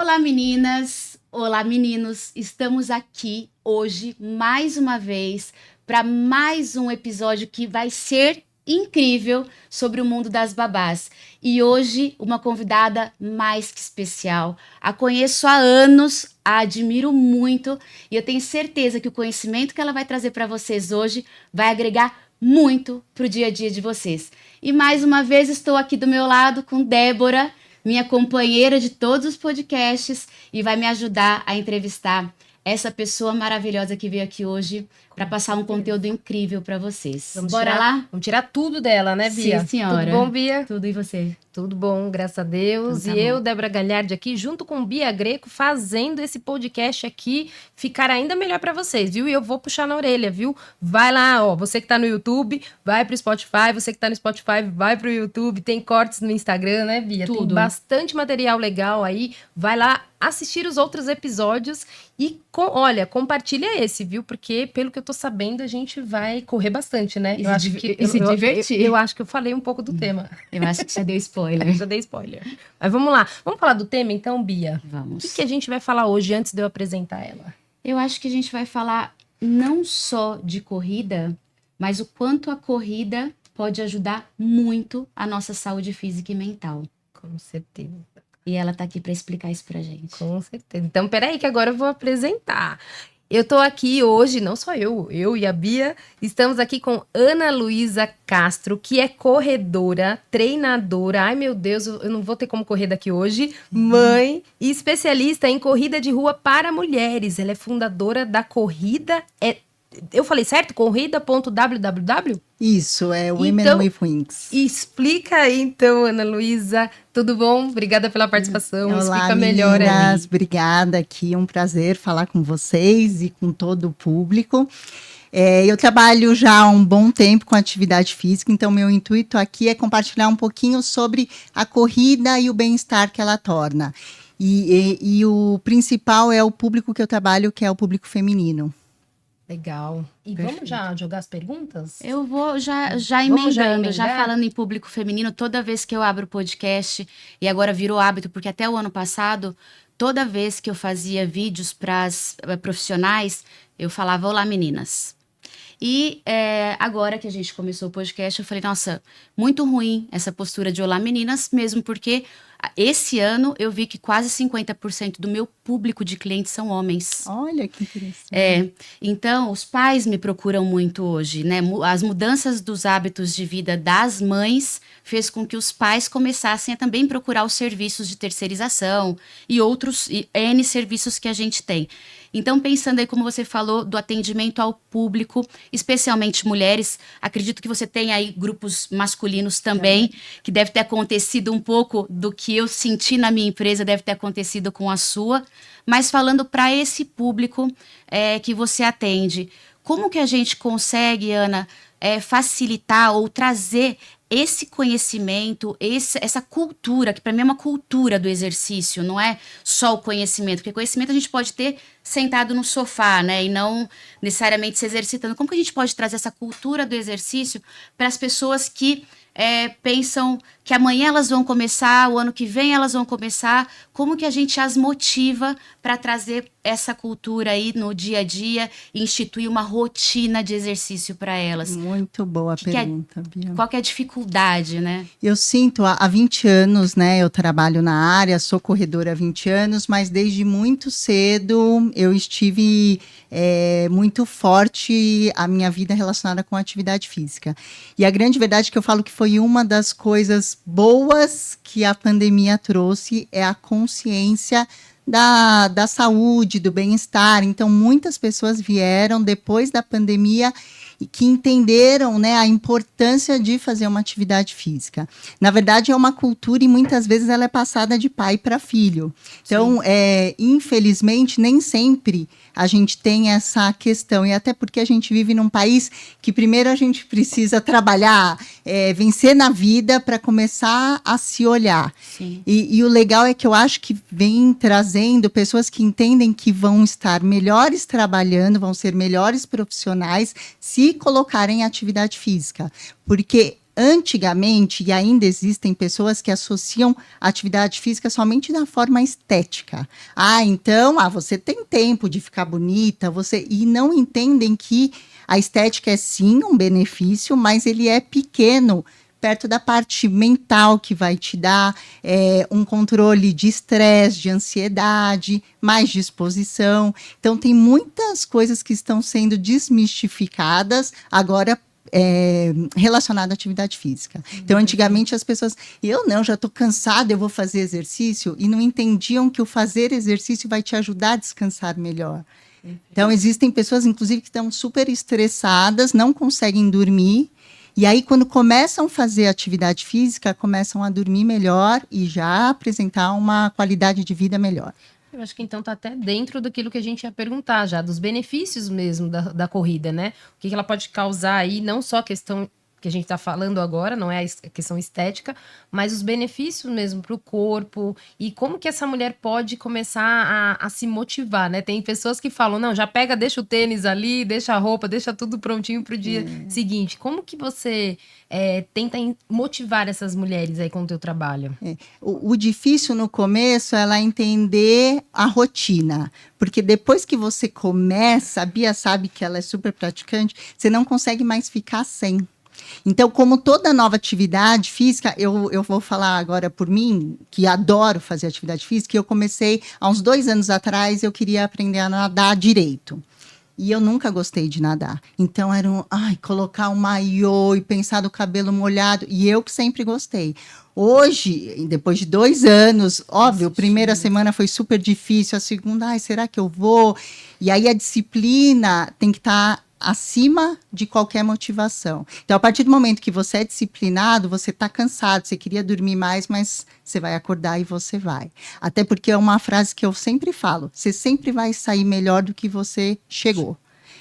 Olá meninas, olá meninos, estamos aqui hoje mais uma vez para mais um episódio que vai ser incrível sobre o mundo das babás. E hoje uma convidada mais que especial. A conheço há anos, a admiro muito e eu tenho certeza que o conhecimento que ela vai trazer para vocês hoje vai agregar muito para o dia a dia de vocês. E mais uma vez estou aqui do meu lado com Débora, minha companheira de todos os podcasts, e vai me ajudar a entrevistar essa pessoa maravilhosa que veio aqui hoje para passar um conteúdo incrível para vocês. Bora lá? Vamos tirar tudo dela, né, Bia? Sim, senhora. Tudo bom, Bia? Tudo, e você? Tudo bom, graças a Deus. Então, tá e eu, bom. Débora Galhardi, aqui, junto com Bia Greco, fazendo esse podcast aqui ficar ainda melhor para vocês, viu? E eu vou puxar na orelha, viu? Vai lá, ó, você que tá no YouTube, vai pro Spotify, você que tá no Spotify, vai pro YouTube, tem cortes no Instagram, né, Bia? Tudo. Tem bastante material legal aí, vai lá assistir os outros episódios e, olha, compartilha esse, viu? Porque, pelo que eu tô sabendo, a gente vai correr bastante, né? E se divertir. Eu acho que eu falei um pouco do tema. Eu acho que já deu spoiler. Já dei spoiler. Mas vamos lá. Vamos falar do tema então, Bia? Vamos. O que a gente vai falar hoje antes de eu apresentar ela? Eu acho que a gente vai falar não só de corrida, mas o quanto a corrida pode ajudar muito a nossa saúde física e mental. Com certeza. E ela tá aqui para explicar isso pra gente. Com certeza. Então, peraí que agora eu vou apresentar. Eu tô aqui hoje, não só eu e a Bia, estamos aqui com Ana Luísa Castro, que é corredora, treinadora, ai meu Deus, eu não vou ter como correr daqui hoje, mãe e especialista em corrida de rua para mulheres. Ela é fundadora da Corrida, eu falei certo? Corrida.www? Isso, é Women Então, with Wings. Explica aí então, Ana Luísa, tudo bom? Obrigada pela participação, Olá, explica melhor meninas, aí. obrigada aqui, um prazer falar com vocês e com todo o público. Eu trabalho já há um bom tempo com atividade física, então meu intuito aqui é compartilhar um pouquinho sobre a corrida e o bem-estar que ela torna. E o principal é o público que eu trabalho, que é o público feminino. Legal. E Perfeito. vamos já jogar as perguntas? Eu vou já Vamos emendando, já emendar? falando em público feminino, toda vez que eu abro o podcast, e agora virou hábito, porque até o ano passado, toda vez que eu fazia vídeos para as profissionais, eu falava, olá meninas. E agora que a gente começou o podcast, eu falei, nossa, muito ruim essa postura de olá meninas, mesmo porque esse ano eu vi que quase 50% do meu público de clientes são homens. Olha que interessante. Então, os pais me procuram muito hoje, né? As mudanças dos hábitos de vida das mães fez com que os pais começassem a também procurar os serviços de terceirização e outros N serviços que a gente tem. Então, pensando aí, como você falou, do atendimento ao público, especialmente mulheres, acredito que você tem aí grupos masculinos também, que deve ter acontecido um pouco do que eu senti na minha empresa, deve ter acontecido com a sua. Mas falando para esse público que você atende, como que a gente consegue, Ana, facilitar ou trazer esse conhecimento, essa cultura, que para mim é uma cultura do exercício, não é só o conhecimento, porque conhecimento a gente pode ter sentado no sofá, né, e não necessariamente se exercitando. Como que a gente pode trazer essa cultura do exercício para as pessoas que pensam que amanhã elas vão começar, o ano que vem elas vão começar, como que a gente as motiva para trazer essa cultura aí no dia a dia e instituir uma rotina de exercício para elas? Muito boa pergunta, Bia. Qual que é a dificuldade, né? Eu sinto, há 20 anos, né, eu trabalho na área, sou corredora há 20 anos, mas desde muito cedo eu estive muito forte a minha vida relacionada com a atividade física. E a grande verdade é que eu falo que foi uma das coisas boas que a pandemia trouxe é a consciência da saúde, do bem-estar. Então, muitas pessoas vieram depois da pandemia e que entenderam, né, a importância de fazer uma atividade física. Na verdade, é uma cultura e muitas vezes ela é passada de pai para filho. Então, infelizmente, nem sempre a gente tem essa questão. E até porque a gente vive num país que primeiro a gente precisa trabalhar, vencer na vida para começar a se olhar. Sim. E o legal é que eu acho que vem trazendo pessoas que entendem que vão estar melhores trabalhando, vão ser melhores profissionais se colocarem em atividade física. Porque Antigamente, e ainda existem pessoas que associam a atividade física somente da forma estética. Então, você tem tempo de ficar bonita, e não entendem que a estética é sim um benefício, mas ele é pequeno, perto da parte mental que vai te dar um controle de estresse, de ansiedade, mais disposição. Então, tem muitas coisas que estão sendo desmistificadas agora relacionado à atividade física. Então, antigamente as pessoas, já estou cansada, eu vou fazer exercício, e não entendiam que o fazer exercício vai te ajudar a descansar melhor. Então, existem pessoas, inclusive, que estão super estressadas, não conseguem dormir, e aí, quando começam a fazer atividade física, começam a dormir melhor e já apresentar uma qualidade de vida melhor. Eu acho que então tá até dentro daquilo que a gente ia perguntar já, dos benefícios mesmo da corrida, né? O que ela pode causar aí, não só a questão que a gente está falando agora, não é a questão estética, mas os benefícios mesmo para o corpo e como que essa mulher pode começar a se motivar, né? Tem pessoas que falam, não, já pega, deixa o tênis ali, deixa a roupa, deixa tudo prontinho para o dia seguinte. Como que você tenta motivar essas mulheres aí com o teu trabalho? O difícil no começo é ela entender a rotina, porque depois que você começa, a Bia sabe que ela é super praticante, você não consegue mais ficar sem. Então, como toda nova atividade física, eu vou falar agora por mim, que adoro fazer atividade física, eu comecei há uns 2 anos atrás, eu queria aprender a nadar direito. E eu nunca gostei de nadar. Então, era colocar um maiô e pensar do cabelo molhado, e eu que sempre gostei. Hoje, depois de 2 anos, óbvio, a primeira semana foi super difícil, a segunda, será que eu vou? E aí a disciplina tem que estar acima de qualquer motivação. Então, a partir do momento que você é disciplinado, você está cansado, você queria dormir mais, mas você vai acordar e você vai. Até porque é uma frase que eu sempre falo, você sempre vai sair melhor do que você chegou.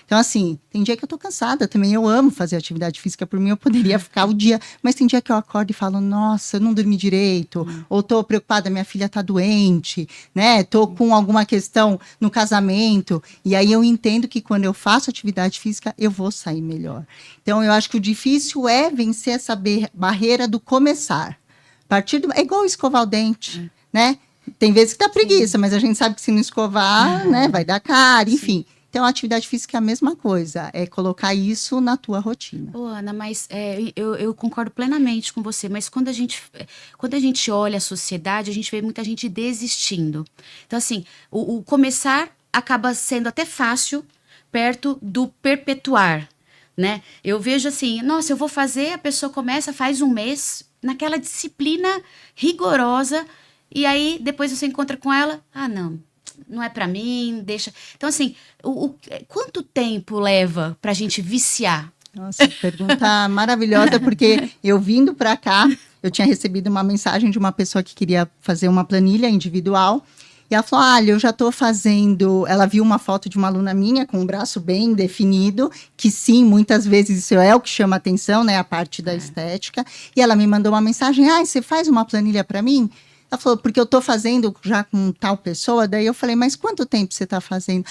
Então, assim, tem dia que eu tô cansada também, eu amo fazer atividade física, por mim eu poderia ficar o dia, mas tem dia que eu acordo e falo, nossa, eu não dormi direito, ou tô preocupada, minha filha tá doente, né, tô com alguma questão no casamento, e aí eu entendo que quando eu faço atividade física, eu vou sair melhor. Então, eu acho que o difícil é vencer essa barreira do começar. É igual escovar o dente, né? Tem vezes que dá preguiça, mas a gente sabe que se não escovar, né, vai dar cara, enfim. Então, a atividade física é a mesma coisa, é colocar isso na tua rotina. Ana, mas eu concordo plenamente com você, mas quando a gente olha a sociedade, a gente vê muita gente desistindo. Então, assim, o começar acaba sendo até fácil perto do perpetuar, né? Eu vejo assim, nossa, eu vou fazer, a pessoa começa, faz 1 mês, naquela disciplina rigorosa, e aí depois você encontra com ela, não é pra mim, deixa. Então, assim, quanto tempo leva pra gente viciar? Nossa, pergunta maravilhosa, porque eu vindo pra cá, eu tinha recebido uma mensagem de uma pessoa que queria fazer uma planilha individual, e ela falou, eu já tô fazendo... Ela viu uma foto de uma aluna minha com o braço bem definido, que sim, muitas vezes isso é o que chama atenção, né, a parte da estética, e ela me mandou uma mensagem, você faz uma planilha pra mim? Ela falou, porque eu tô fazendo já com tal pessoa, daí eu falei, mas quanto tempo você tá fazendo?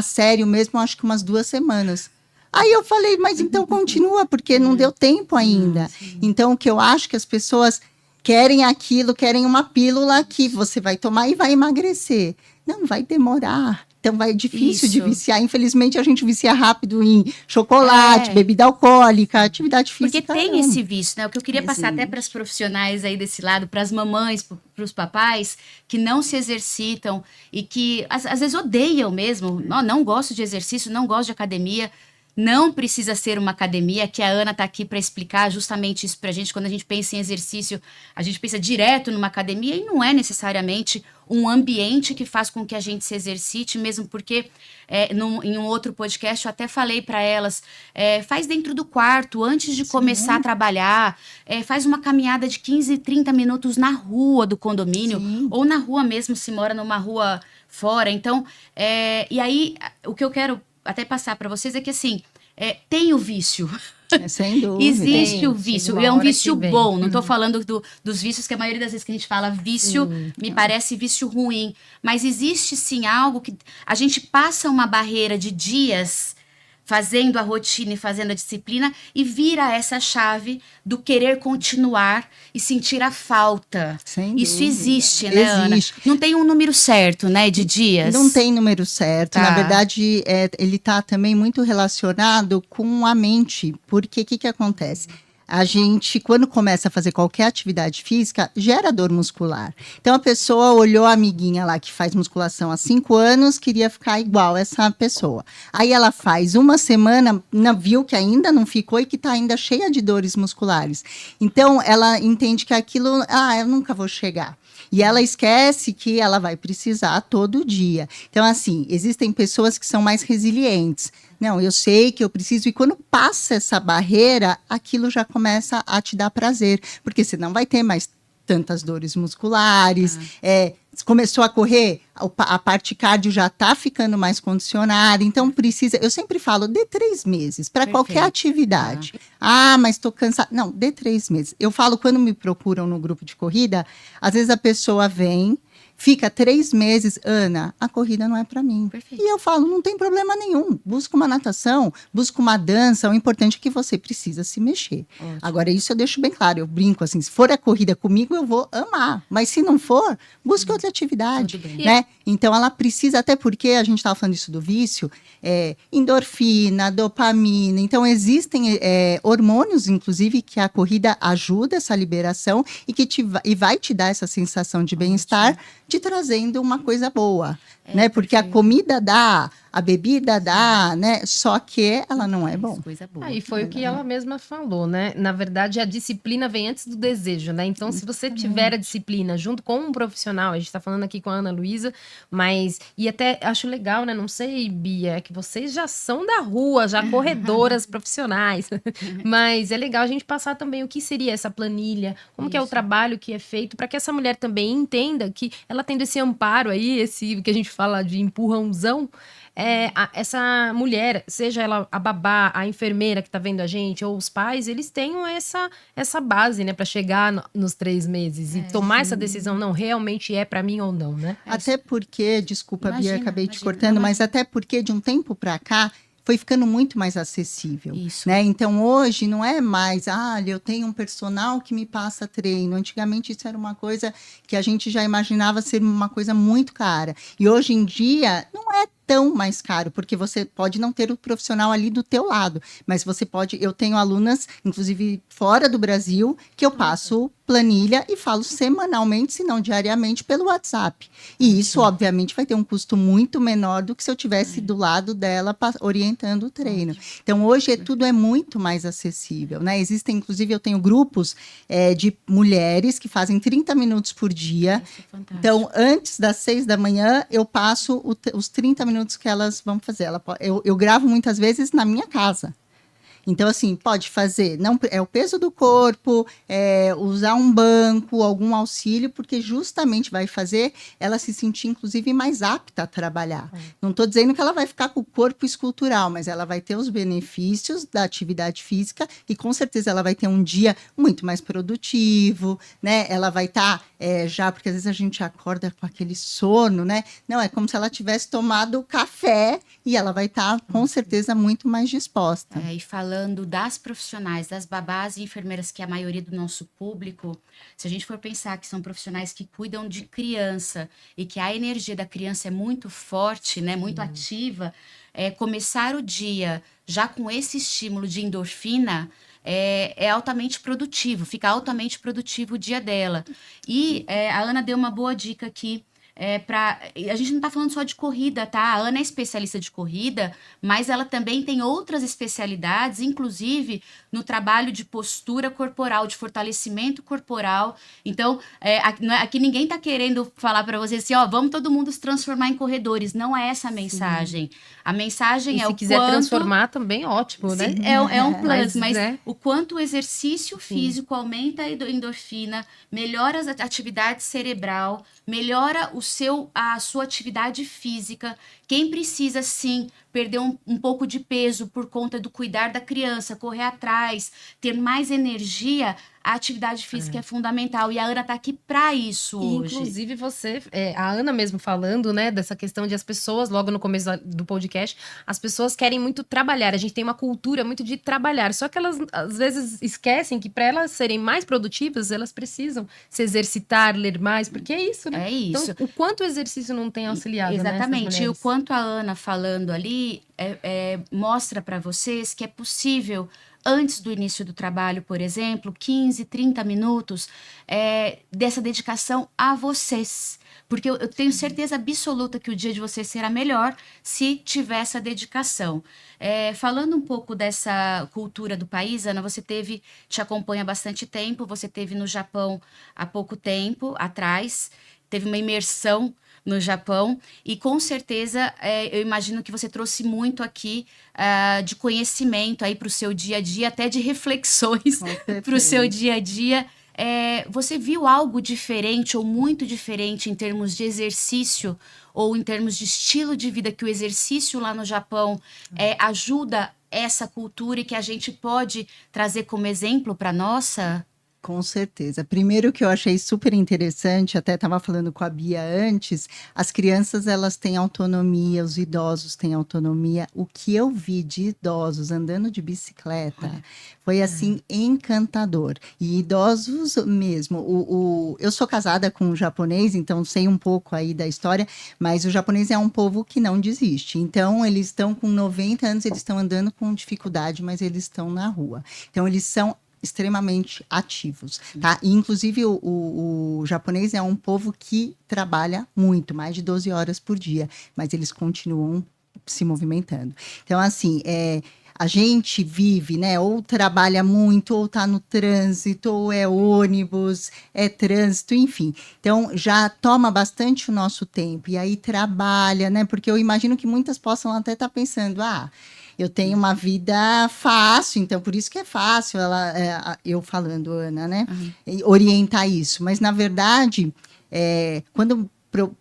Sério mesmo, acho que umas 2 semanas. Aí eu falei, mas então continua, porque não deu tempo ainda. Então, o que eu acho que as pessoas querem aquilo, querem uma pílula que você vai tomar e vai emagrecer. Não, vai demorar. Então, vai difícil de viciar. Infelizmente, a gente vicia rápido em chocolate, bebida alcoólica, atividade física. Porque tem esse vício, né? O que eu queria passar até para as profissionais aí desse lado, para as mamães, para os papais, que não se exercitam e que às vezes odeiam mesmo. Não gosto de exercício, não gosto de academia. Não precisa ser uma academia, que a Ana está aqui para explicar justamente isso para a gente. Quando a gente pensa em exercício, a gente pensa direto numa academia e não é necessariamente um ambiente que faz com que a gente se exercite, mesmo porque em um outro podcast eu até falei para elas, faz dentro do quarto, antes de começar a trabalhar, faz uma caminhada de 15, 30 minutos na rua do condomínio, ou na rua mesmo, se mora numa rua fora. Então, e aí, o que eu quero até passar para vocês é que, assim, tem o vício. Sem dúvida. Existe o vício, e é um vício bom. Não estou falando dos vícios, que a maioria das vezes que a gente fala vício, me parece vício ruim. Mas existe, sim, algo que a gente passa uma barreira de dias fazendo a rotina e fazendo a disciplina, e vira essa chave do querer continuar e sentir a falta. Sem Isso dúvida. existe, né, Ana? Existe. Não tem um número certo, né, de dias? Não tem número certo. Tá. Na verdade, ele está também muito relacionado com a mente. Porque o que acontece? A gente, quando começa a fazer qualquer atividade física, gera dor muscular. Então, a pessoa olhou a amiguinha lá que faz musculação há 5 anos, queria ficar igual essa pessoa. Aí ela faz uma semana, viu que ainda não ficou e que está ainda cheia de dores musculares. Então, ela entende que aquilo, eu nunca vou chegar. E ela esquece que ela vai precisar todo dia. Então, assim, existem pessoas que são mais resilientes. Não, eu sei que eu preciso, e quando passa essa barreira, aquilo já começa a te dar prazer, porque você não vai ter mais tantas dores musculares, começou a correr, a parte cardio já está ficando mais condicionada, então precisa, eu sempre falo, dê 3 meses para qualquer atividade. Mas estou cansada. Não, dê 3 meses. Eu falo, quando me procuram no grupo de corrida, às vezes a pessoa vem, fica 3 meses, Ana, a corrida não é para mim. Perfeito. E eu falo, não tem problema nenhum. Busca uma natação, busca uma dança. O importante é que você precisa se mexer. Ótimo. Agora, isso eu deixo bem claro. Eu brinco assim, se for a corrida comigo, eu vou amar. Mas se não for, busque outra atividade. Tudo bem. Né? Então, ela precisa, até porque a gente estava falando isso do vício, endorfina, dopamina. Então, existem hormônios, inclusive, que a corrida ajuda essa liberação e que e vai te dar essa sensação de bem-estar, te trazendo uma coisa boa, né? Porque a comida dá, a bebida dá, né? Só que ela não é bom. Coisa boa. E foi o que ela mesma falou, né? Na verdade, a disciplina vem antes do desejo, né? Então, se você tiver a disciplina junto com um profissional, a gente tá falando aqui com a Ana Luísa, e até acho legal, né? Não sei, Bia, é que vocês já são da rua, já corredoras profissionais, mas é legal a gente passar também o que seria essa planilha, como que é o trabalho que é feito, para que essa mulher também entenda que ela tendo esse amparo aí, esse que a gente fala de empurrãozão, essa mulher, seja ela a babá, a enfermeira que tá vendo a gente, ou os pais, eles tenham essa base, né, para chegar nos 3 meses e tomar essa decisão, não, realmente é para mim ou não, né? Até porque, desculpa, Bia, acabei te Imagina. cortando, mas até porque de um tempo para cá foi ficando muito mais acessível. Isso. Né? Então, hoje não é mais, eu tenho um personal que me passa treino. Antigamente, isso era uma coisa que a gente já imaginava ser uma coisa muito cara. E hoje em dia, não é tão mais caro, porque você pode não ter o profissional ali do teu lado, mas você pode, eu tenho alunas, inclusive fora do Brasil, que eu passo planilha e falo semanalmente, se não diariamente, pelo WhatsApp. E isso, obviamente, vai ter um custo muito menor do que se eu tivesse do lado dela orientando o treino. Então, hoje tudo é muito mais acessível, né? Existem, inclusive, eu tenho grupos de mulheres que fazem 30 minutos por dia. Isso é fantástico. Então, antes das 6 da manhã, eu passo os 30 minutos que elas vão fazer. Eu gravo muitas vezes na minha casa. Então, assim, pode fazer, não é o peso do corpo, usar um banco, algum auxílio, porque justamente vai fazer ela se sentir, inclusive, mais apta a trabalhar. Não estou dizendo que ela vai ficar com o corpo escultural, mas ela vai ter os benefícios da atividade física e, com certeza, ela vai ter um dia muito mais produtivo, né? Ela vai estar já, porque às vezes a gente acorda com aquele sono, né? Não, é como se ela tivesse tomado café e ela vai estar, com certeza, muito mais disposta. E falando das profissionais, das babás e enfermeiras, que é a maioria do nosso público, se a gente for pensar que são profissionais que cuidam de criança e que a energia da criança é muito forte, né, muito ativa, começar o dia já com esse estímulo de endorfina é altamente produtivo, fica altamente produtivo o dia dela. E a Ana deu uma boa dica aqui. A gente não está falando só de corrida, tá? A Ana é especialista de corrida, mas ela também tem outras especialidades, inclusive no trabalho de postura corporal, de fortalecimento corporal. Então, aqui ninguém está querendo falar para vocês assim, vamos todo mundo se transformar em corredores. Não é essa a mensagem. A mensagem E é se o quiser quanto... transformar também, ótimo, né? É um plus, mas né? o quanto o exercício físico aumenta a endorfina, melhora a atividade cerebral, melhora a sua atividade física. Quem precisa, sim, perder um pouco de peso por conta do cuidar da criança, correr atrás, ter mais energia, a atividade física é fundamental. E a Ana tá aqui para isso E, hoje. inclusive, a Ana mesmo falando, né, dessa questão de as pessoas, logo no começo do podcast, as pessoas querem muito trabalhar. A gente tem uma cultura muito de trabalhar. Só que elas, às vezes, esquecem que para elas serem mais produtivas, elas precisam se exercitar, ler mais, porque é isso, né? É isso. Então, o quanto o exercício não tem auxiliado, Exatamente. né, essas E o mulheres? quanto a Ana falando ali mostra para vocês que é possível, antes do início do trabalho, por exemplo, 15, 30 minutos dessa dedicação a vocês. Porque eu tenho certeza absoluta que o dia de vocês será melhor se tiver essa dedicação. Falando um pouco dessa cultura do país, Ana, você te acompanha há bastante tempo, você esteve no Japão há pouco tempo atrás, teve uma imersão no Japão, e com certeza eu imagino que você trouxe muito aqui de conhecimento aí para o seu dia a dia, até de reflexões para o seu dia a dia. Você viu algo diferente ou muito diferente em termos de exercício ou em termos de estilo de vida, que o exercício lá no Japão ajuda essa cultura e que a gente pode trazer como exemplo para nossa? Com certeza. Primeiro que eu achei super interessante, até estava falando com a Bia antes, as crianças elas têm autonomia, os idosos têm autonomia. O que eu vi de idosos andando de bicicleta foi assim encantador. E idosos mesmo. Eu sou casada com um japonês, então sei um pouco aí da história, mas o japonês é um povo que não desiste. Então eles estão com 90 anos, eles estão andando com dificuldade, mas eles estão na rua. Então eles são extremamente ativos, tá? E, inclusive, o japonês é um povo que trabalha muito, mais de 12 horas por dia, mas eles continuam se movimentando. Então, assim, a gente vive, né? Ou trabalha muito, ou tá no trânsito, ou é ônibus, é trânsito, enfim. Então, já toma bastante o nosso tempo, e aí trabalha, né? Porque eu imagino que muitas possam até estar pensando, eu tenho uma vida fácil, então por isso que é fácil eu falando, Ana, né? Orientar isso. Mas, na verdade, quando,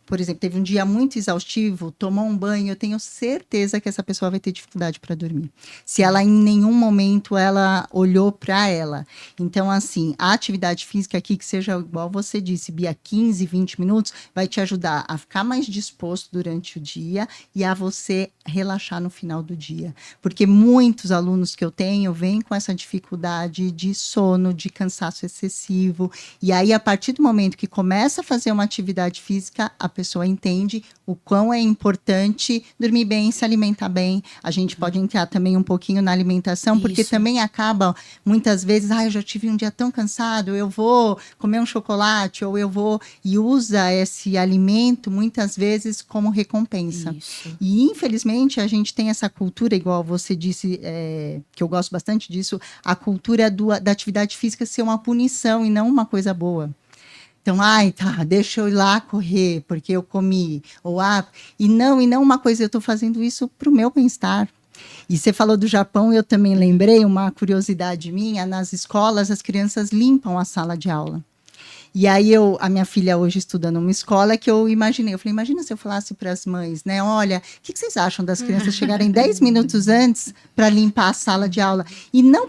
por exemplo, teve um dia muito exaustivo, tomou um banho, eu tenho certeza que essa pessoa vai ter dificuldade para dormir. Se ela, em nenhum momento, ela olhou para ela. Então, assim, a atividade física aqui, que seja igual você disse, Bia, 15, 20 minutos, vai te ajudar a ficar mais disposto durante o dia e a você relaxar no final do dia. Porque muitos alunos que eu tenho vêm com essa dificuldade de sono, de cansaço excessivo. E aí, a partir do momento que começa a fazer uma atividade física, a pessoa entende o quão é importante dormir bem, se alimentar bem. A gente pode entrar também um pouquinho na alimentação, porque também acaba, muitas vezes, eu já tive um dia tão cansado, eu vou comer um chocolate, ou eu vou... E usa esse alimento, muitas vezes, como recompensa. Isso. E, infelizmente, a gente tem essa cultura, igual você disse, que eu gosto bastante disso, a cultura da atividade física ser uma punição e não uma coisa boa. Então, deixa eu ir lá correr, porque eu comi. E não uma coisa, eu estou fazendo isso para o meu bem-estar. E você falou do Japão, eu também lembrei, uma curiosidade minha, nas escolas as crianças limpam a sala de aula. E aí a minha filha hoje estuda numa escola que eu falei, imagina se eu falasse para as mães, né? Olha, o que vocês acham das crianças chegarem 10 minutos antes para limpar a sala de aula? E não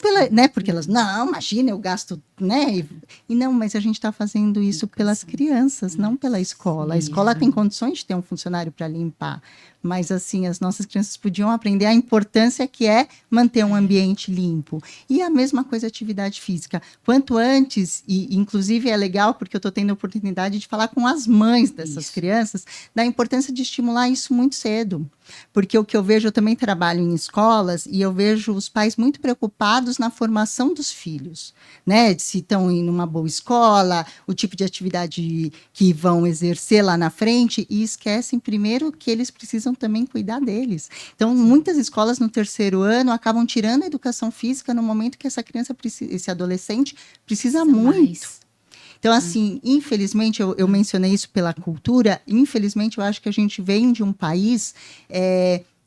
porque elas, não, imagina, eu gasto, né? E não, mas a gente está fazendo isso pelas crianças, não pela escola. A escola tem condições de ter um funcionário para limpar. Mas, assim, as nossas crianças podiam aprender a importância que é manter um ambiente limpo. E a mesma coisa, atividade física. Quanto antes, e inclusive é legal, porque eu estou tendo a oportunidade de falar com as mães dessas crianças, da importância de estimular isso muito cedo. Porque o que eu vejo, eu também trabalho em escolas, e eu vejo os pais muito preocupados na formação dos filhos, né? Se estão em uma boa escola, o tipo de atividade que vão exercer lá na frente, e esquecem primeiro que eles precisam também cuidar deles. Então, muitas escolas no terceiro ano acabam tirando a educação física no momento que essa criança, esse adolescente, precisa muito. Mais. Então, assim, infelizmente, eu mencionei isso pela cultura, infelizmente, eu acho que a gente vem de um país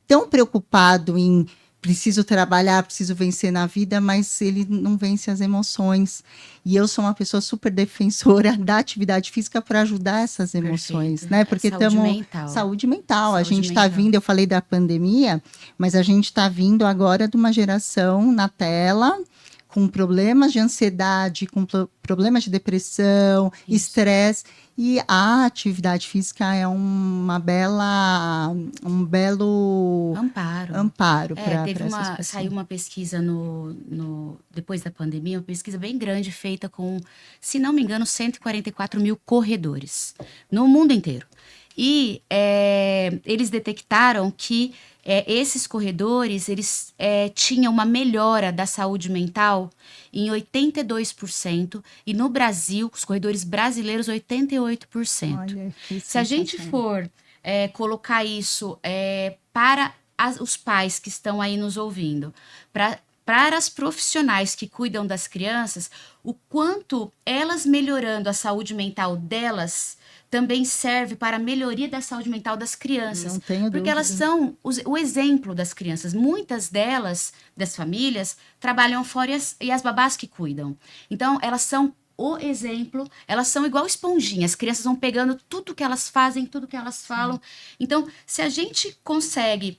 tão preocupado em preciso trabalhar, preciso vencer na vida, mas ele não vence as emoções. E eu sou uma pessoa super defensora da atividade física para ajudar essas emoções, né? Porque saúde mental. Saúde mental. A gente está vindo, eu falei da pandemia, mas a gente está vindo agora de uma geração na tela, com problemas de ansiedade, com problemas de depressão, estresse. E a atividade física é um belo amparo para essas pessoas. Saiu uma pesquisa depois da pandemia, uma pesquisa bem grande feita com, se não me engano, 144 mil corredores no mundo inteiro. E eles detectaram que esses corredores, eles tinham uma melhora da saúde mental em 82%, e no Brasil, os corredores brasileiros, 88%. Olha, se a gente for colocar isso para os pais que estão aí nos ouvindo, para as profissionais que cuidam das crianças, o quanto elas melhorando a saúde mental delas também serve para a melhoria da saúde mental das crianças. Não tenho porque dúvida. elas são o exemplo das crianças. Muitas delas, das famílias, trabalham fora e as babás que cuidam. Então, elas são o exemplo, elas são igual esponjinha. As crianças vão pegando tudo que elas fazem, tudo que elas falam. Então, se a gente consegue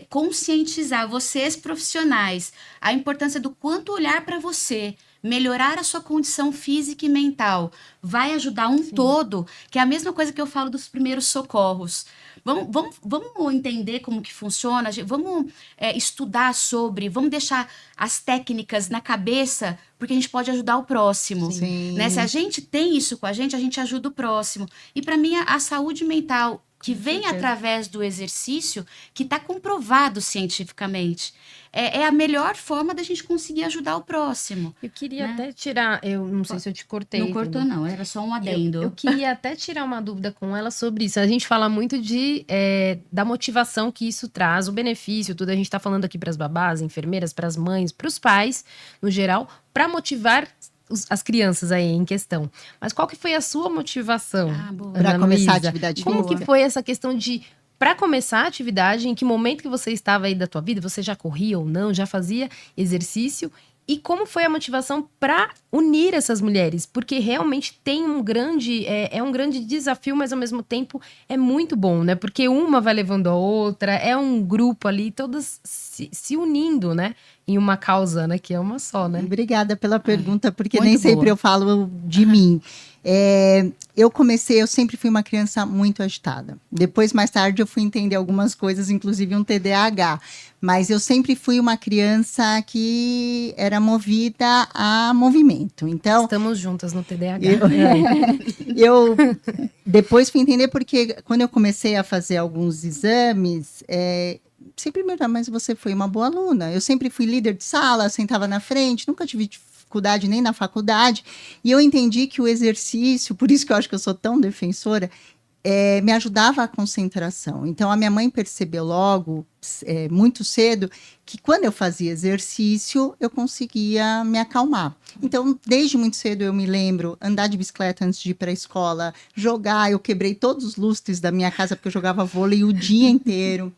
conscientizar vocês profissionais a importância do quanto olhar para você, melhorar a sua condição física e mental, vai ajudar todo, que é a mesma coisa que eu falo dos primeiros socorros. Vamos entender como que funciona, vamos estudar vamos deixar as técnicas na cabeça, porque a gente pode ajudar o próximo. Né? Se a gente tem isso com a gente ajuda o próximo. E para mim, a saúde mental que vem através do exercício, que está comprovado cientificamente, é a melhor forma da gente conseguir ajudar o próximo. Eu queria até tirar, eu não sei se eu te cortei. Não cortou não, era só um adendo. Eu queria até tirar uma dúvida com ela sobre isso. A gente fala muito da motivação que isso traz, o benefício, tudo. A gente está falando aqui para as babás, enfermeiras, para as mães, para os pais, no geral, para motivar as crianças aí em questão. Mas qual que foi a sua motivação para começar a atividade física? Como que foi essa questão de, para começar a atividade, em que momento que você estava aí da tua vida? Você já corria ou não? Já fazia exercício? E como foi a motivação para unir essas mulheres? Porque realmente tem um grande desafio, mas ao mesmo tempo é muito bom, né? Porque uma vai levando a outra, é um grupo ali, todas se unindo, né? Em uma causa, né? Que é uma só, né? Obrigada pela pergunta, porque muito nem sempre boa. eu falo de mim. Eu sempre fui uma criança muito agitada. Depois, mais tarde, eu fui entender algumas coisas, inclusive um TDAH. Mas eu sempre fui uma criança que era movida a movimento. Então, estamos juntas no TDAH. Eu depois fui entender porque quando eu comecei a fazer alguns exames, sempre me perguntaram, mas você foi uma boa aluna. Eu sempre fui líder de sala, sentava na frente, nunca tive dificuldade nem na faculdade. E eu entendi que o exercício, por isso que eu acho que eu sou tão defensora, me ajudava a concentração. Então, a minha mãe percebeu logo, muito cedo, que quando eu fazia exercício, eu conseguia me acalmar. Então, desde muito cedo, eu me lembro andar de bicicleta antes de ir para a escola, jogar. Eu quebrei todos os lustres da minha casa, porque eu jogava vôlei o dia inteiro.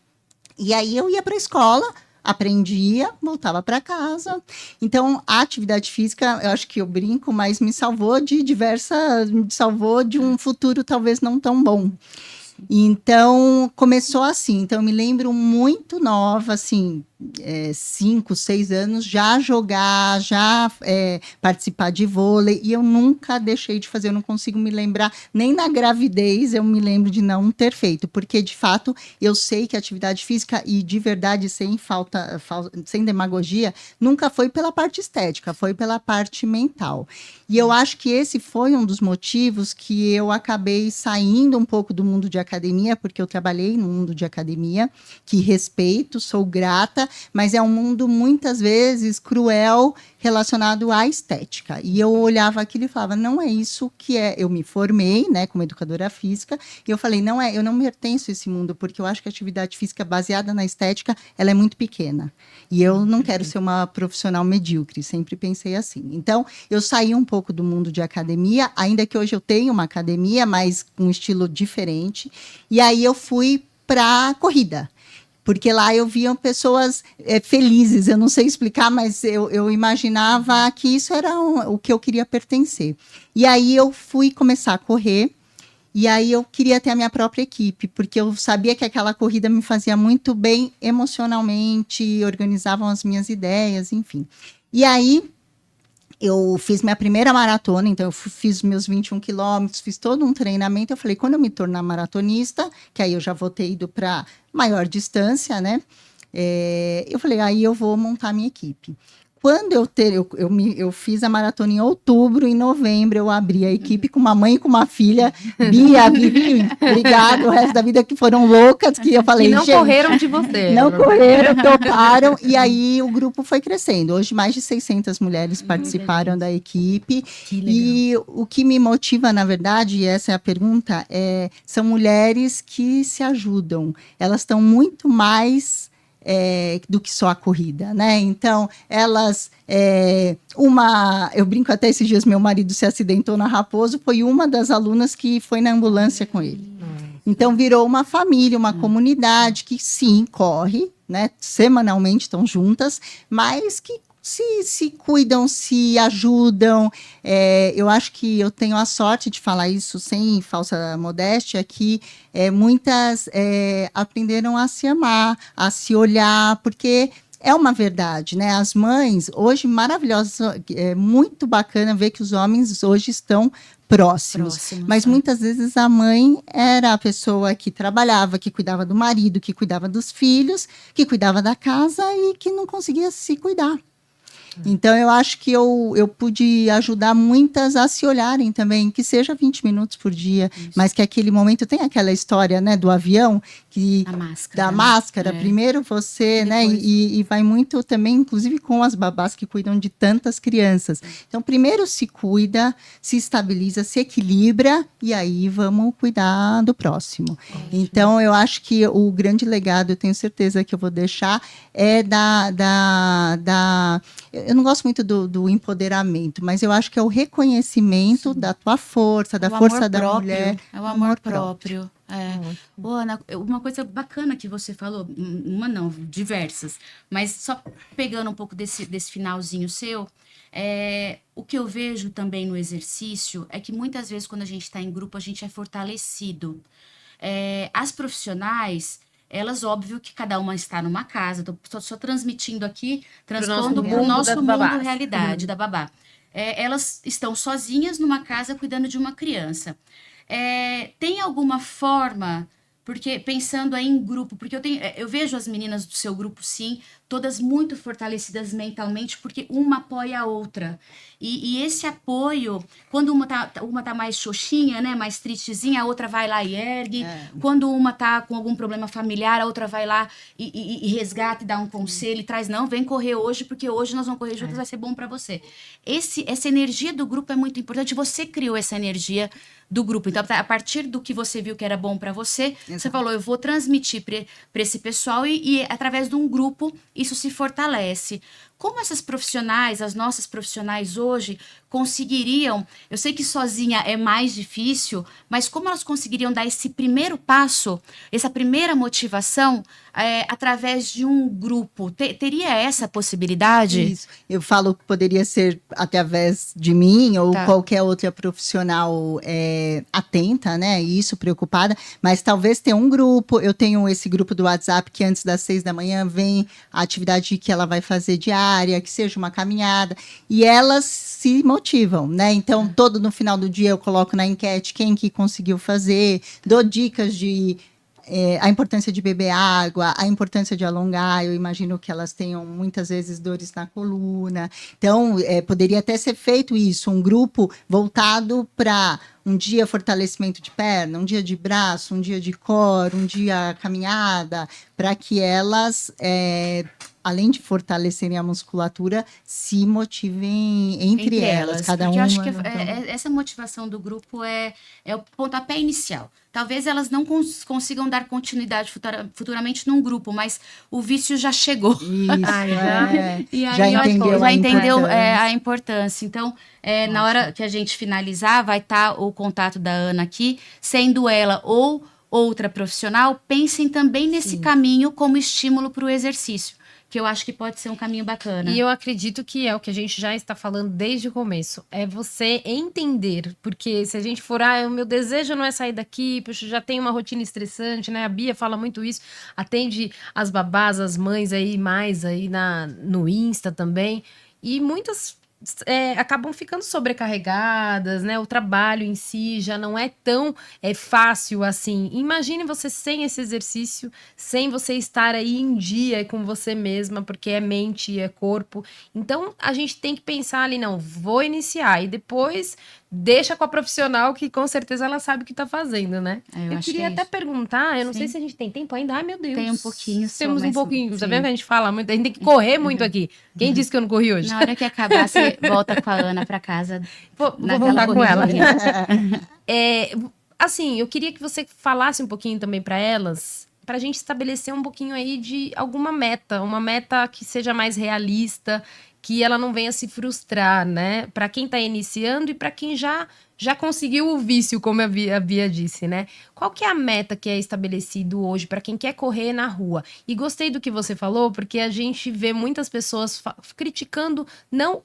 E aí, eu ia para a escola, aprendia, voltava para casa. Então, a atividade física, eu acho que eu brinco, mas me salvou me salvou de um futuro talvez não tão bom. Então, começou assim. Então, eu me lembro muito nova, assim, 5, 6 anos, já jogar, já participar de vôlei, e eu nunca deixei de fazer, eu não consigo me lembrar, nem na gravidez eu me lembro de não ter feito, porque de fato eu sei que a atividade física, e de verdade, sem demagogia, nunca foi pela parte estética, foi pela parte mental. E eu acho que esse foi um dos motivos que eu acabei saindo um pouco do mundo de academia, porque eu trabalhei no mundo de academia, que respeito, sou grata, mas é um mundo muitas vezes cruel relacionado à estética. E eu olhava aquilo e falava, não é isso que é. Eu me formei, né, como educadora física, e eu falei, eu não pertenço a esse mundo, porque eu acho que a atividade física baseada na estética, ela é muito pequena. E eu não quero ser uma profissional medíocre, sempre pensei assim. Então, eu saí um pouco do mundo de academia, ainda que hoje eu tenho uma academia, mas com um estilo diferente. E aí eu fui para a corrida. Porque lá eu via pessoas felizes, eu não sei explicar, mas eu imaginava que isso era o que eu queria pertencer. E aí eu fui começar a correr, e aí eu queria ter a minha própria equipe, porque eu sabia que aquela corrida me fazia muito bem emocionalmente, organizavam as minhas ideias, enfim. E aí, eu fiz minha primeira maratona, então eu fiz meus 21 quilômetros, fiz todo um treinamento. Eu falei, quando eu me tornar maratonista, que aí eu já vou ter ido para maior distância, né? Eu falei, aí eu vou montar minha equipe. Quando eu fiz a maratona em outubro, em novembro eu abri a equipe com uma mãe e com uma filha, Bia, Vivi, obrigado, o resto da vida que foram loucas, que eu falei, Que não gente, correram de você. não correram, toparam, e aí o grupo foi crescendo. Hoje mais de 600 mulheres participaram da equipe, Que legal. e o que me motiva, na verdade, e essa é a pergunta, são mulheres que se ajudam, elas estão muito mais do que só a corrida, né? Então, elas, eu brinco até esses dias, meu marido se acidentou na Raposo, foi uma das alunas que foi na ambulância com ele. Então, virou uma família, uma comunidade que, sim, corre, né? Semanalmente estão juntas, mas que se cuidam, se ajudam. Eu acho que eu tenho a sorte de falar isso sem falsa modéstia, que muitas aprenderam a se amar, a se olhar, porque é uma verdade, né? As mães, hoje, maravilhosas, é muito bacana ver que os homens hoje estão próximos. Mas muitas vezes a mãe era a pessoa que trabalhava, que cuidava do marido, que cuidava dos filhos, que cuidava da casa e que não conseguia se cuidar. Então, eu acho que eu pude ajudar muitas a se olharem também, que seja 20 minutos por dia, mas que aquele momento tem aquela história, né, do avião, da máscara, primeiro você, né, e vai muito também, inclusive com as babás que cuidam de tantas crianças. Então, primeiro se cuida, se estabiliza, se equilibra, e aí vamos cuidar do próximo. Então, eu acho que o grande legado, eu tenho certeza que eu vou deixar, é eu não gosto muito do empoderamento, mas eu acho que é o reconhecimento da tua força, da força da mulher. É o amor próprio. Ana, uma coisa bacana que você falou, uma não, diversas, mas só pegando um pouco desse finalzinho seu, o que eu vejo também no exercício é que muitas vezes quando a gente está em grupo, a gente é fortalecido. As profissionais, elas, óbvio que cada uma está numa casa, estou só transmitindo aqui, transpondo para o nosso mundo realidade da babá. Elas estão sozinhas numa casa cuidando de uma criança. Tem alguma forma, porque pensando aí em grupo, porque eu vejo as meninas do seu grupo, sim, todas muito fortalecidas mentalmente, porque uma apoia a outra. E esse apoio, quando uma tá mais xoxinha, né, mais tristezinha, a outra vai lá e ergue. Quando uma tá com algum problema familiar, a outra vai lá e resgata e dá um conselho e traz, não, vem correr hoje, porque hoje nós vamos correr juntas, vai ser bom para você. Essa energia do grupo é muito importante. Você criou essa energia do grupo. Então, a partir do que você viu que era bom para você, você falou, eu vou transmitir para esse pessoal e através de um grupo isso se fortalece. Como essas profissionais, as nossas profissionais hoje, conseguiriam, eu sei que sozinha é mais difícil, mas como elas conseguiriam dar esse primeiro passo, essa primeira motivação, através de um grupo? Teria essa possibilidade? Isso. Eu falo que poderia ser através de mim ou qualquer outra profissional atenta, né? Isso, preocupada, mas talvez ter um grupo. Eu tenho esse grupo do WhatsApp que antes das 6 da manhã vem a atividade que ela vai fazer diária, que seja uma caminhada, e elas se motivam, né? Então, todo no final do dia eu coloco na enquete quem que conseguiu fazer, dou dicas de a importância de beber água, a importância de alongar. Eu imagino que elas tenham muitas vezes dores na coluna. Então, poderia até ser feito isso, um grupo voltado para um dia fortalecimento de perna, um dia de braço, um dia de core, um dia caminhada, para que elas, além de fortalecerem a musculatura, se motivem entre elas, cada uma. Eu acho que essa motivação do grupo é o pontapé inicial. Talvez elas não consigam dar continuidade futuramente num grupo, mas o vício já chegou. Isso, E aí, já entendeu a importância. Então, na hora que a gente finalizar, vai estar o contato da Ana aqui, sendo ela ou outra profissional, pensem também nesse caminho como estímulo para o exercício, que eu acho que pode ser um caminho bacana. E eu acredito que é o que a gente já está falando desde o começo. É você entender. Porque se a gente for, o meu desejo não é sair daqui, puxa, já tem uma rotina estressante, né? A Bia fala muito isso. Atende as babás, as mães aí mais aí no Insta também. e muitas acabam ficando sobrecarregadas, né? O trabalho em si já não é tão fácil assim. Imagine você sem esse exercício, sem você estar aí em dia com você mesma, porque é mente, é corpo. Então, a gente tem que pensar ali, não, vou iniciar e depois deixa com a profissional que com certeza ela sabe o que tá fazendo, né? Eu acho queria que é até isso. perguntar, eu não sei Sim. se a gente tem tempo ainda. Ai, meu Deus. Tem um pouquinho só, Temos um mas pouquinho. Tá sim. vendo que a gente fala muito? A gente tem que correr muito aqui. Quem disse que eu não corri hoje? Na hora que acabar, você volta com a Ana pra casa. Vou naquela voltar com ela. corridinha. Assim, eu queria que você falasse um pouquinho também para elas, para a gente estabelecer um pouquinho aí de alguma meta, uma meta que seja mais realista, que ela não venha se frustrar, né? Para quem está iniciando e para quem já conseguiu o vício, como a Bia disse, né? Qual que é a meta que é estabelecido hoje para quem quer correr na rua? E gostei do que você falou, porque a gente vê muitas pessoas criticando não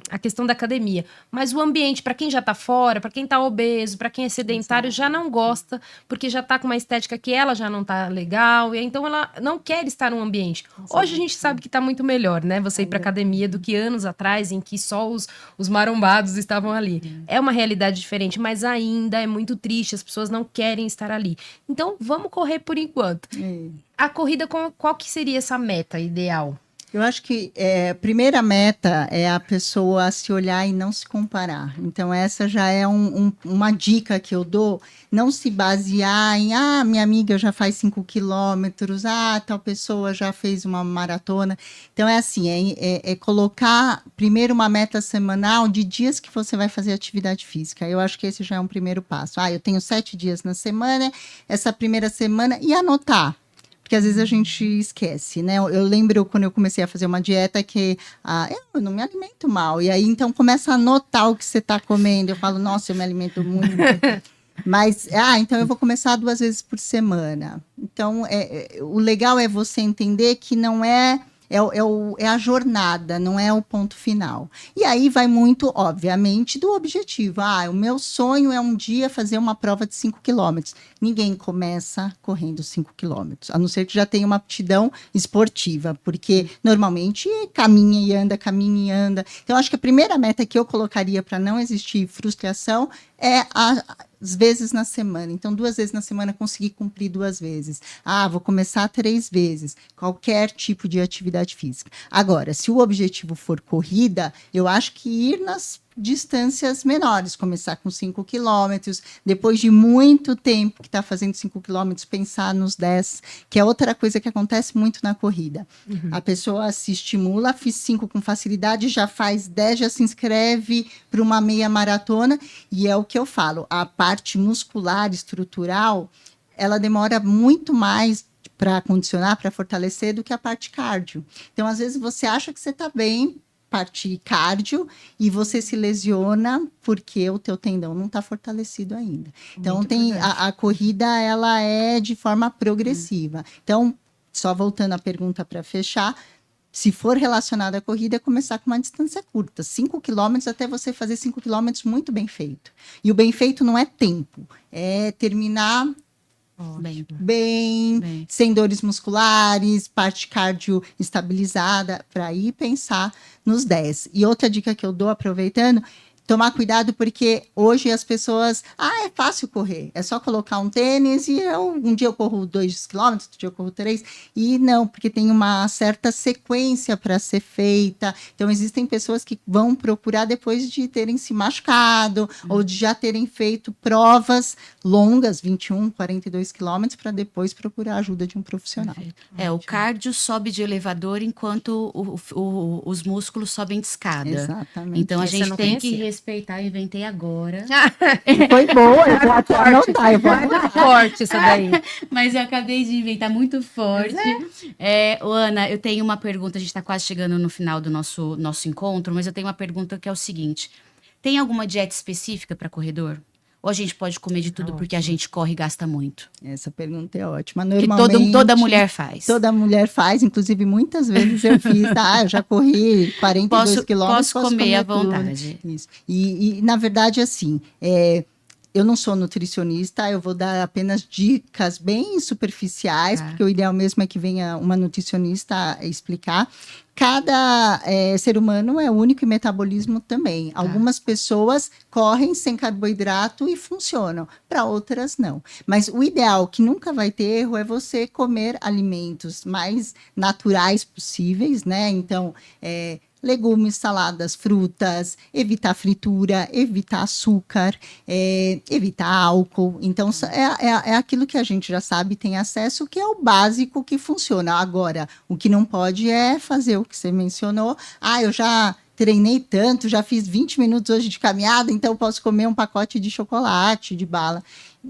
a questão da academia, mas o ambiente, para quem já está fora, para quem está obeso, para quem é sedentário, já não gosta, porque já está com uma estética que ela já não está legal, e então ela não quer estar num ambiente. Hoje a gente sabe que está muito melhor, né? Você ir para academia do que anos atrás, em que só os marombados estavam ali. É uma realidade diferente, mas ainda é muito triste, as pessoas não querem estar ali. Então, vamos correr por enquanto. A corrida, qual que seria essa meta ideal? Eu acho que a primeira meta é a pessoa se olhar e não se comparar. Então, essa já é uma dica que eu dou. Não se basear em, minha amiga já faz 5 quilômetros, tal pessoa já fez uma maratona. Então, é assim, é colocar primeiro uma meta semanal de dias que você vai fazer atividade física. Eu acho que esse já é um primeiro passo. Eu tenho 7 dias na semana, essa primeira semana, e anotar. Porque às vezes a gente esquece, né? Eu lembro quando eu comecei a fazer uma dieta que eu não me alimento mal. E aí, então, começa a anotar o que você está comendo. Eu falo, nossa, eu me alimento muito. Mas, então eu vou começar 2 vezes por semana. Então, o legal é você entender que não é a jornada, não é o ponto final. E aí vai muito, obviamente, do objetivo. O meu sonho é um dia fazer uma prova de 5 quilômetros. Ninguém começa correndo 5 quilômetros, a não ser que já tenha uma aptidão esportiva, porque normalmente caminha e anda, caminha e anda. Então, acho que a primeira meta que eu colocaria para não existir frustração é as vezes na semana. Então, 2 vezes na semana conseguir cumprir 2 vezes. Vou começar 3 vezes. Qualquer tipo de atividade física. Agora, se o objetivo for corrida, eu acho que ir nas distâncias menores, começar com 5 quilômetros, depois de muito tempo que está fazendo 5 quilômetros, pensar nos 10, que é outra coisa que acontece muito na corrida. A pessoa se estimula, fiz 5 com facilidade, já faz 10, já se inscreve para uma meia maratona, e é o que eu falo, a parte muscular, estrutural, ela demora muito mais para condicionar, para fortalecer, do que a parte cardio. Então, às vezes, você acha que você está bem, parte cardio, e você se lesiona porque o teu tendão não está fortalecido ainda. Então, a corrida, ela é de forma progressiva. Então, só voltando à pergunta para fechar, se for relacionada à corrida, é começar com uma distância curta, 5 quilômetros, até você fazer 5 quilômetros muito bem feito. E o bem feito não é tempo, é terminar bem, sem dores musculares, parte cardio estabilizada, para ir pensar nos 10. E outra dica que eu dou, aproveitando, tomar cuidado, porque hoje as pessoas, é fácil correr, é só colocar um tênis e um dia eu corro 2 quilômetros, outro dia eu corro 3, e não, porque tem uma certa sequência para ser feita. Então, existem pessoas que vão procurar depois de terem se machucado, ou de já terem feito provas longas, 21, 42 quilômetros, para depois procurar a ajuda de um profissional. O cardio sobe de elevador enquanto os músculos sobem de escada. Exatamente. Então, a Essa gente eu não tem conhecia. que respeitar, eu inventei agora. Foi boa, eu vou até anotar, eu vou Muito forte isso daí. Mas eu acabei de inventar muito forte. Ana, eu tenho uma pergunta, a gente está quase chegando no final do nosso encontro, mas eu tenho uma pergunta que é o seguinte: tem alguma dieta específica para corredor? Ou a gente pode comer de tudo porque a gente corre e gasta muito? Essa pergunta é ótima. Que Normalmente, toda mulher faz. Toda mulher faz, inclusive muitas vezes eu fiz, eu já corri 42 quilômetros. Posso comer à tudo. vontade. Isso. E, na verdade, assim, eu não sou nutricionista, eu vou dar apenas dicas bem superficiais, Tá. porque o ideal mesmo é que venha uma nutricionista explicar. Cada ser humano é único em metabolismo também. Algumas pessoas correm sem carboidrato e funcionam, para outras não. Mas o ideal, que nunca vai ter erro, é você comer alimentos mais naturais possíveis, né? Então, legumes, saladas, frutas, evitar fritura, evitar açúcar, evitar álcool. Então, é aquilo que a gente já sabe, tem acesso, que é o básico que funciona. Agora, o que não pode é fazer o que você mencionou. Eu já treinei tanto, já fiz 20 minutos hoje de caminhada, então eu posso comer um pacote de chocolate, de bala.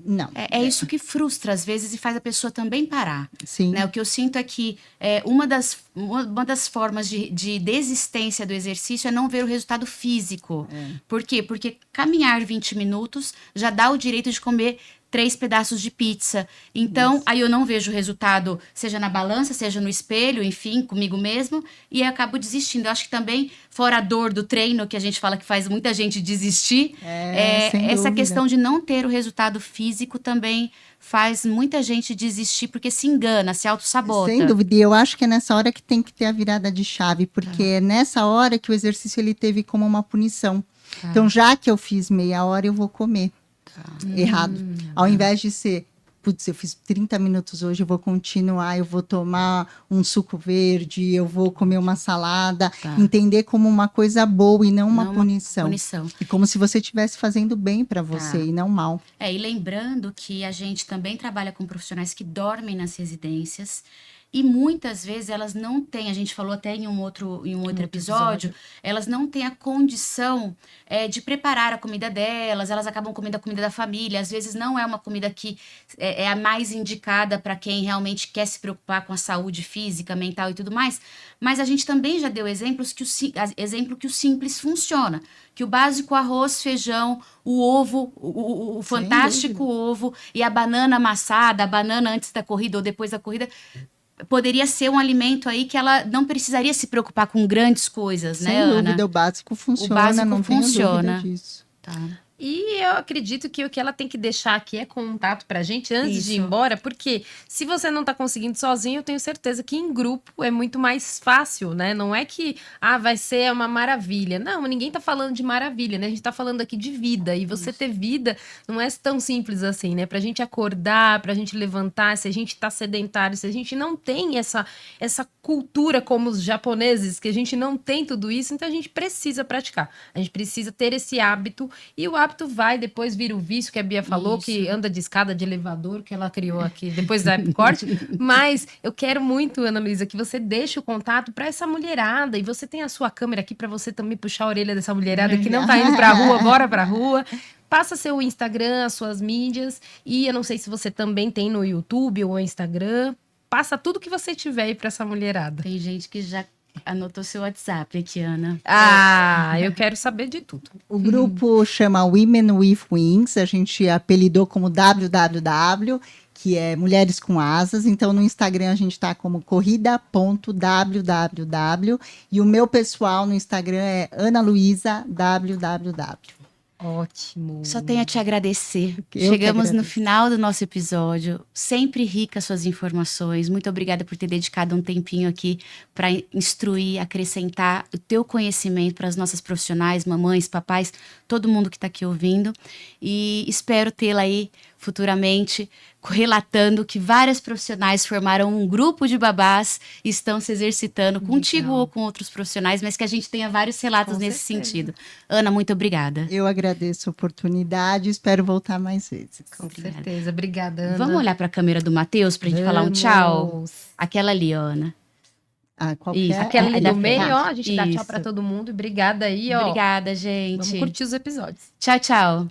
Não. É isso que frustra às vezes e faz a pessoa também parar. Sim. Né? O que eu sinto é que uma das formas de desistência do exercício é não ver o resultado físico. Por quê? Porque caminhar 20 minutos já dá o direito de comer 3 pedaços de pizza. Então, aí eu não vejo o resultado, seja na balança, seja no espelho, enfim, comigo mesmo, e eu acabo desistindo. Eu acho que também, fora a dor do treino, que a gente fala que faz muita gente desistir, Sem essa dúvida. questão de não ter o resultado físico também faz muita gente desistir, porque se engana, se auto-sabota. Sem dúvida. E eu acho que é nessa hora que tem que ter a virada de chave, porque é nessa hora que o exercício ele teve como uma punição. Então, já que eu fiz meia hora, eu vou comer. Errado. Ao invés de ser, putz, eu fiz 30 minutos hoje, eu vou continuar, eu vou tomar um suco verde, eu vou comer uma salada, entender como uma coisa boa e não uma punição. E como se você estivesse fazendo bem para você e não mal. E lembrando que a gente também trabalha com profissionais que dormem nas residências. E muitas vezes elas não têm, a gente falou até em um outro episódio, elas não têm a condição de preparar a comida delas, elas acabam comendo a comida da família, às vezes não é uma comida que é a mais indicada para quem realmente quer se preocupar com a saúde física, mental e tudo mais, mas a gente também já deu exemplos que o simples funciona, que o básico arroz, feijão, o ovo, o fantástico ovo e a banana amassada, a banana antes da corrida ou depois da corrida, poderia ser um alimento aí que ela não precisaria se preocupar com grandes coisas, né, Ana? Sem dúvida, o básico funciona, O básico não funciona. tenho dúvida disso. E eu acredito que o que ela tem que deixar aqui é contato pra gente antes de ir embora, porque se você não tá conseguindo sozinho, eu tenho certeza que em grupo é muito mais fácil, né? Não é que, vai ser uma maravilha. Não, ninguém tá falando de maravilha, né? A gente tá falando aqui de vida. E você ter vida não é tão simples assim, né? Pra gente acordar, pra gente levantar, se a gente tá sedentário, se a gente não tem essa cultura como os japoneses, que a gente não tem tudo isso, então a gente precisa praticar. A gente precisa ter esse hábito, e o hábito vai depois vir o vício que a Bia falou, que anda de escada de elevador, que ela criou aqui depois da corte. Mas eu quero muito, Ana Luísa, que você deixe o contato para essa mulherada, e você tem a sua câmera aqui para você também puxar a orelha dessa mulherada que não tá indo pra rua, bora pra rua. Passa seu Instagram, as suas mídias, e eu não sei se você também tem no YouTube ou Instagram. Passa tudo que você tiver aí pra essa mulherada. Tem gente que já anotou seu WhatsApp aqui, Ana. Eu quero saber de tudo. O grupo chama Women with Wings, a gente apelidou como WWW, que é Mulheres com Asas. Então, no Instagram a gente está como corrida.www, e o meu pessoal no Instagram é Ana Luísa www. Ótimo. Só tenho a te agradecer. Eu Chegamos no final do nosso episódio. Sempre rica suas informações. Muito obrigada por ter dedicado um tempinho aqui para instruir, acrescentar o teu conhecimento para as nossas profissionais, mamães, papais, todo mundo que está aqui ouvindo. E espero tê-la aí futuramente relatando que várias profissionais formaram um grupo de babás e estão se exercitando contigo ou com outros profissionais, mas que a gente tenha vários relatos nesse sentido. Ana, muito obrigada. Eu agradeço a oportunidade, espero voltar mais vezes. Com certeza. Obrigada, Ana. Vamos olhar para a câmera do Matheus para a gente falar um tchau? Aquela ali, Ana. Qualquer... Aquela ali da do meio, frente. ó, a gente dá tchau Isso. para todo mundo. Obrigada aí, ó. Obrigada, gente. Vamos curtir os episódios. Tchau, tchau.